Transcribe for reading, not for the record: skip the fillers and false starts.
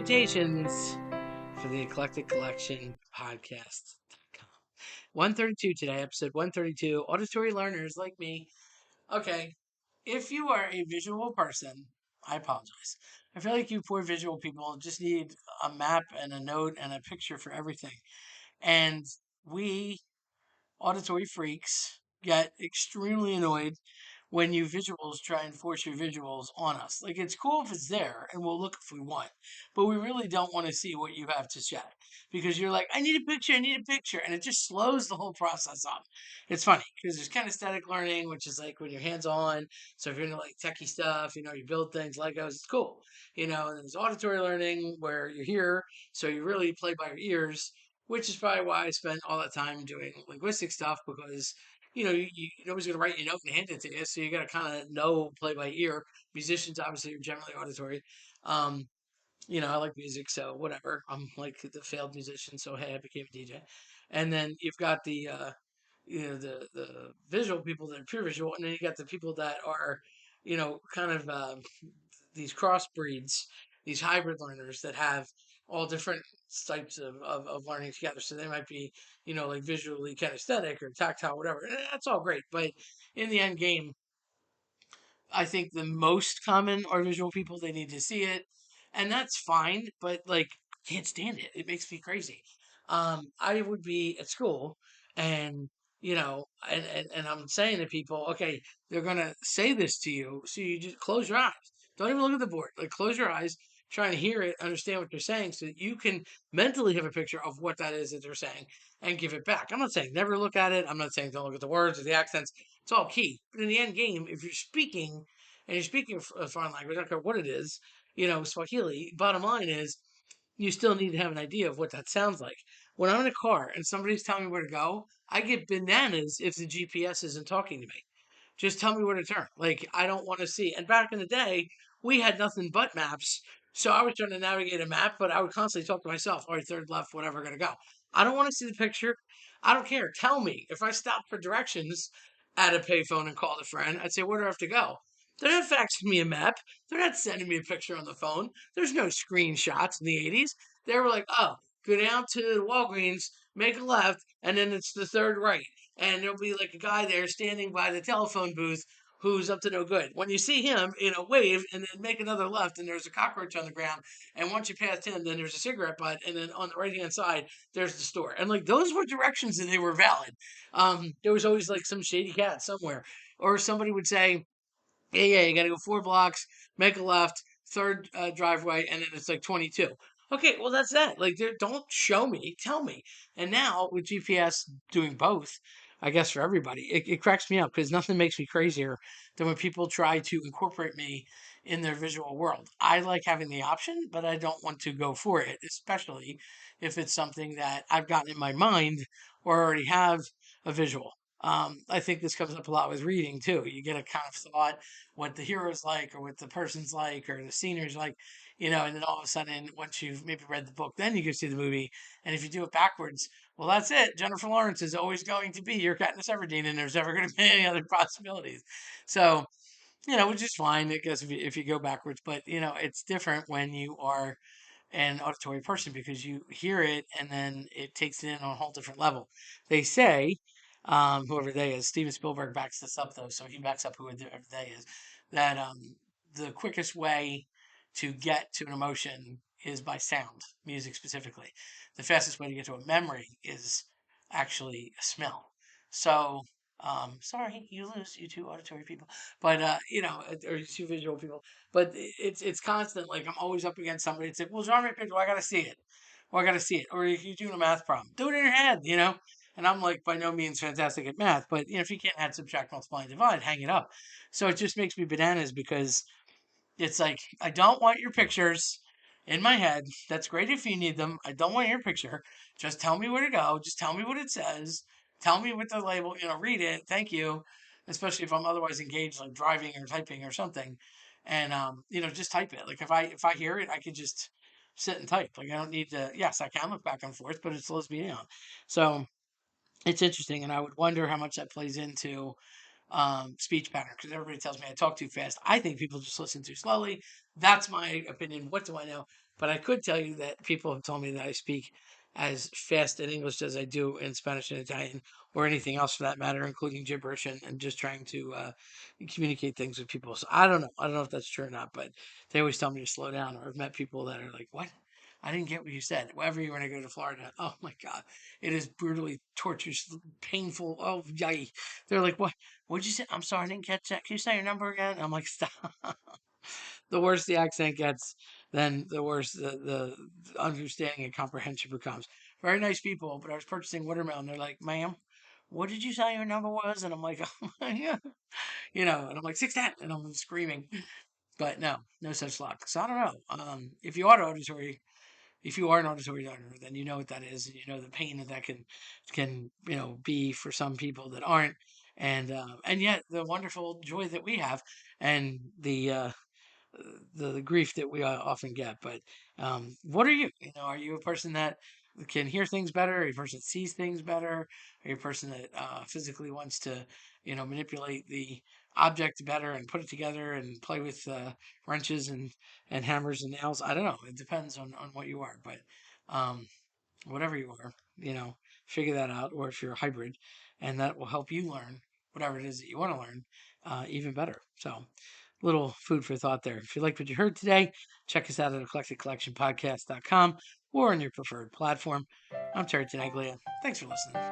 Salutations for the Eclectic Collection podcast.com. 132 today, episode 132. Auditory learners like me. Okay, if you are a visual person, I apologize. I feel like you poor visual people just need a map and a note and a picture for everything. And we, auditory freaks, get extremely annoyed when you visuals try and force your visuals on us. Like, it's cool if it's there and we'll look if we want, but we really don't want to see what you have to say because you're like, I need a picture. And it just slows the whole process up. It's funny because there's kinesthetic learning, which is like when you're hands on. So if you're into like techie stuff, you build things, Legos, it's cool. And then there's auditory learning where you're here. So you really play by your ears, which is probably why I spent all that time doing linguistic stuff because nobody's going to write you a note and hand it to you. So you got to kind of know play by ear. Musicians obviously are generally auditory. Um, I like music, so whatever. I'm like the failed musician, so hey, I became a DJ. And then you've got the visual people that are pure visual, and then you got the people that are, kind of these crossbreeds, these hybrid learners that have all different types of learning together. So they might be, like visually kinesthetic or tactile, whatever. And that's all great. But in the end game, I think the most common are visual people. They need to see it, and that's fine. But like, I can't stand it. It makes me crazy. I would be at school, and and I'm saying to people, okay, they're gonna say this to you, so you just close your eyes. Don't even look at the board. Like, close your eyes, try and hear it, understand what they're saying, so that you can mentally have a picture of what that is that they're saying and give it back. I'm not saying never look at it. I'm not saying don't look at the words or the accents. It's all key. But in the end game, if you're speaking and you're speaking a foreign language, I don't care what it is, Swahili, bottom line is you still need to have an idea of what that sounds like. When I'm in a car and somebody's telling me where to go, I get bananas if the GPS isn't talking to me. Just tell me where to turn. Like, I don't want to see. And back in the day, we had nothing but maps. So I was trying to navigate a map, but I would constantly talk to myself, all right, third left, whatever, going to go. I don't want to see the picture. I don't care. Tell me. If I stop for directions at a payphone and called a friend, I'd say, where do I have to go? They're not faxing me a map. They're not sending me a picture on the phone. There's no screenshots in the 80s. They were like, oh, go down to the Walgreens, make a left, and then it's the third right. And there'll be like a guy there standing by the telephone booth who's up to no good. When you see him, wave and then make another left, and there's a cockroach on the ground. And once you pass him, then there's a cigarette butt, and then on the right hand side, there's the store. And like, those were directions and they were valid. There was always like some shady cat somewhere, or somebody would say, yeah, you got to go 4 blocks, make a left, third driveway, and then it's like 22. Okay, well, that's that. Like, don't show me, tell me. And now with GPS doing both, I guess for everybody, it cracks me up because nothing makes me crazier than when people try to incorporate me in their visual world. I like having the option, but I don't want to go for it, especially if it's something that I've gotten in my mind or already have a visual. I think this comes up a lot with reading too. You get a kind of thought what the hero's like or what the person's like or the scenery's like, and then all of a sudden, once you've maybe read the book, then you can see the movie. And if you do it backwards, well, that's it. Jennifer Lawrence is always going to be your Katniss Everdeen, and there's never going to be any other possibilities. So, which is fine, I guess, if you go backwards. But, it's different when you are an auditory person because you hear it and then it takes it in on a whole different level. They say, whoever they is, Steven Spielberg backs this up though, so he backs up whoever they is, that the quickest way to get to an emotion is by sound, music specifically. The fastest way to get to a memory is actually a smell. So, sorry, you lose, you two auditory people, but or you two visual people. But it's constant. Like, I'm always up against somebody. It's like, well, draw me a picture. Well, I gotta see it. Or I gotta see it. Or if you're doing a math problem, do it in your head. And I'm like by no means fantastic at math, but if you can't add, subtract, multiply, and divide, hang it up. So it just makes me bananas because it's like, I don't want your pictures in my head. That's great if you need them. I don't want your picture. Just tell me where to go. Just tell me what it says. Tell me what the label, read it. Thank you. Especially if I'm otherwise engaged, like driving or typing or something. And just type it. Like, if I hear it, I could just sit and type. Like, I don't need to, yes, I can look back and forth, but it slows me down. So it's interesting, and I would wonder how much that plays into speech pattern because everybody tells me I talk too fast. I think people just listen too slowly. That's my opinion. What do I know? But I could tell you that people have told me that I speak as fast in English as I do in Spanish and Italian, or anything else for that matter, including gibberish and just trying to communicate things with people. So I don't know. I don't know if that's true or not, but they always tell me to slow down. Or I've met people that are like, "What? I didn't get what you said." Wherever you're going to go to Florida, oh my God, it is brutally torturous, painful. Oh, yay. They're like, "What? What'd you say? I'm sorry, I didn't catch that. Can you say your number again?" I'm like, "Stop." The worse the accent gets, then the worse the understanding and comprehension becomes. Very nice people, but I was purchasing watermelon. They're like, "Ma'am, what did you say your number was?" And I'm like, "Oh my God." And I'm like, 6'10," and I'm screaming. But no, no such luck. So I don't know. If you are an auditory learner, then you know what that is, and you know the pain that can be for some people that aren't, and yet the wonderful joy that we have, and the grief that we often get. But what are you? Are you a person that can hear things better? Are you a person that sees things better? Are you a person that physically wants to, manipulate the object better and put it together and play with wrenches and hammers and nails? I don't know. It depends on what you are. But um, whatever you are, figure that out. Or if you're a hybrid, and that will help you learn whatever it is that you want to learn even better. So little food for thought there. If you liked what you heard today, check us out at eclecticcollectionpodcast.com or on your preferred platform. I'm Terry Tenaglia. Thanks for listening.